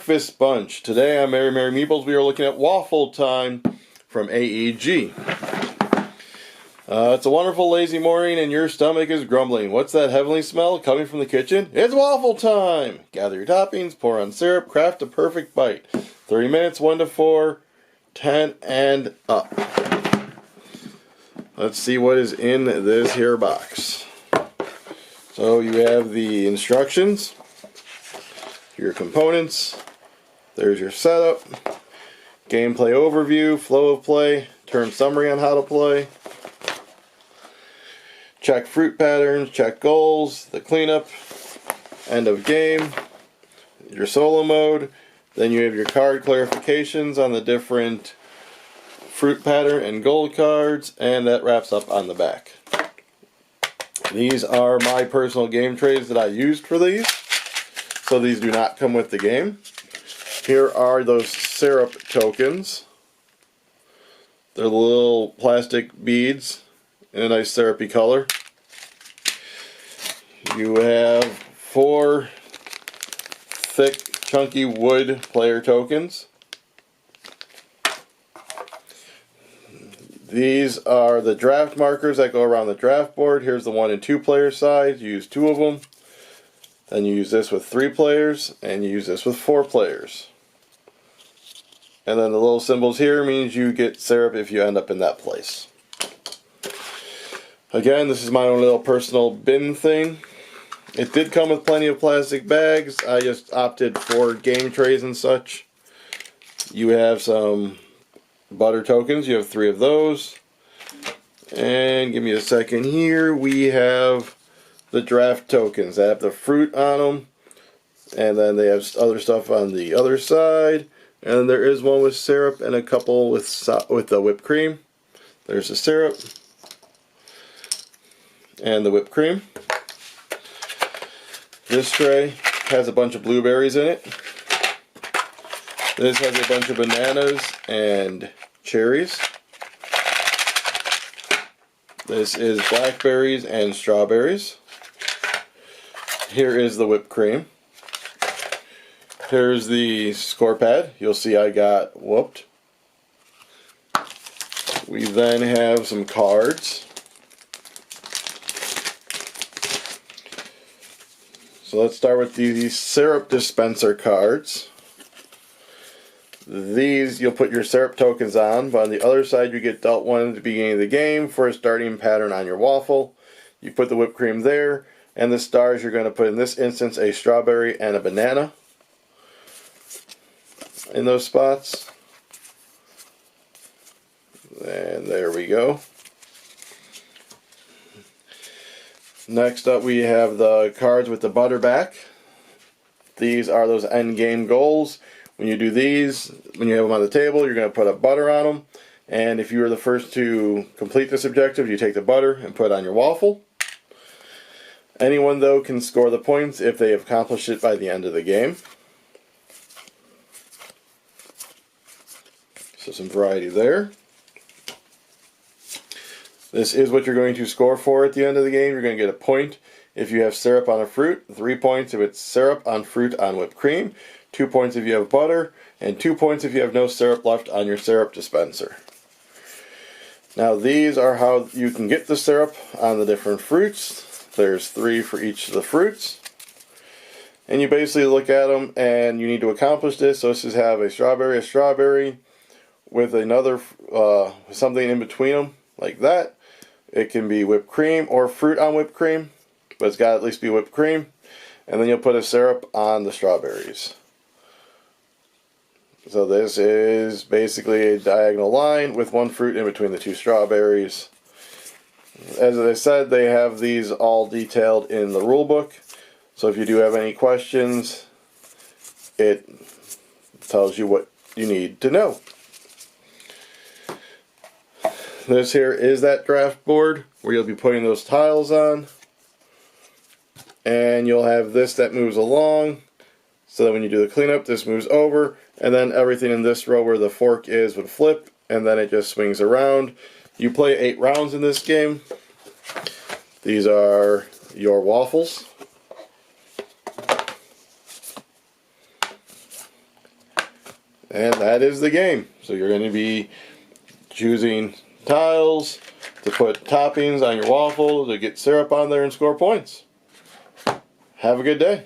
Breakfast Bunch. Today on Merry Merry Meeples we are looking at Waffle Time from AEG. It's a wonderful lazy morning and your stomach is grumbling. What's that heavenly smell coming from the kitchen? It's waffle time! Gather your toppings, pour on syrup, craft a perfect bite. 30 minutes, 1 to 4, 10 and up. Let's see what is in this here box. So you have the instructions, your components, there's your setup, gameplay overview, flow of play, term summary on how to play, check fruit patterns, check goals, the cleanup, end of game, your solo mode, then you have your card clarifications on the different fruit pattern and goal cards, and that wraps up on the back. These are my personal game trays that I used for these. So these do not come with the game. Here are those syrup tokens. They're little plastic beads in a nice syrupy color. You have 4 thick, chunky wood player tokens. These are the draft markers that go around the draft board. Here's the 1 and 2 player side. You use 2 of them. Then you use this with 3 players, and you use this with 4 players. And then the little symbols here means you get syrup if you end up in that place. Again, this is my own little personal bin thing. It did come with plenty of plastic bags. I just opted for game trays and such. You have some butter tokens. You have 3 of those. And give me a second here. We have the draft tokens that have the fruit on them, and then they have other stuff on the other side, and there is one with syrup and a couple with the whipped cream. There's the syrup and the whipped cream. This tray has a bunch of blueberries in it. This has a bunch of bananas and cherries. This is blackberries and strawberries. Here is the whipped cream. Here's the score pad. You'll see I got whooped. We then have some cards. So let's start with the syrup dispenser cards. These you'll put your syrup tokens on, but on the other side you get dealt one at the beginning of the game for a starting pattern on your waffle. You put the whipped cream there. And the stars you're going to put in this instance a strawberry and a banana in those spots. And there we go. Next up we have the cards with the butter back. These are those end game goals. When you do these, when you have them on the table, you're going to put a butter on them. And if you were the first to complete this objective, you take the butter and put it on your waffle. Anyone, though, can score the points if they have accomplished it by the end of the game. So some variety there. This is what you're going to score for at the end of the game. You're going to get a point if you have syrup on a fruit, 3 points if it's syrup on fruit on whipped cream, 2 points if you have butter, and 2 points if you have no syrup left on your syrup dispenser. Now these are how you can get the syrup on the different fruits. There's 3 for each of the fruits. And you basically look at them and you need to accomplish this. So this is have a strawberry with another something in between them like that. It can be whipped cream or fruit on whipped cream, but it's got to at least be whipped cream. And then you'll put a syrup on the strawberries. So this is basically a diagonal line with 1 fruit in between the 2 strawberries. As I said, they have these all detailed in the rule book. So if you do have any questions, it tells you what you need to know. This here is that draft board where you'll be putting those tiles on. And you'll have this that moves along. So that when you do the cleanup, this moves over. And then everything in this row where the fork is would flip. And then it just swings around. You play 8 rounds in this game. These are your waffles. And that is the game. So you're going to be choosing tiles to put toppings on your waffle to get syrup on there and score points. Have a good day.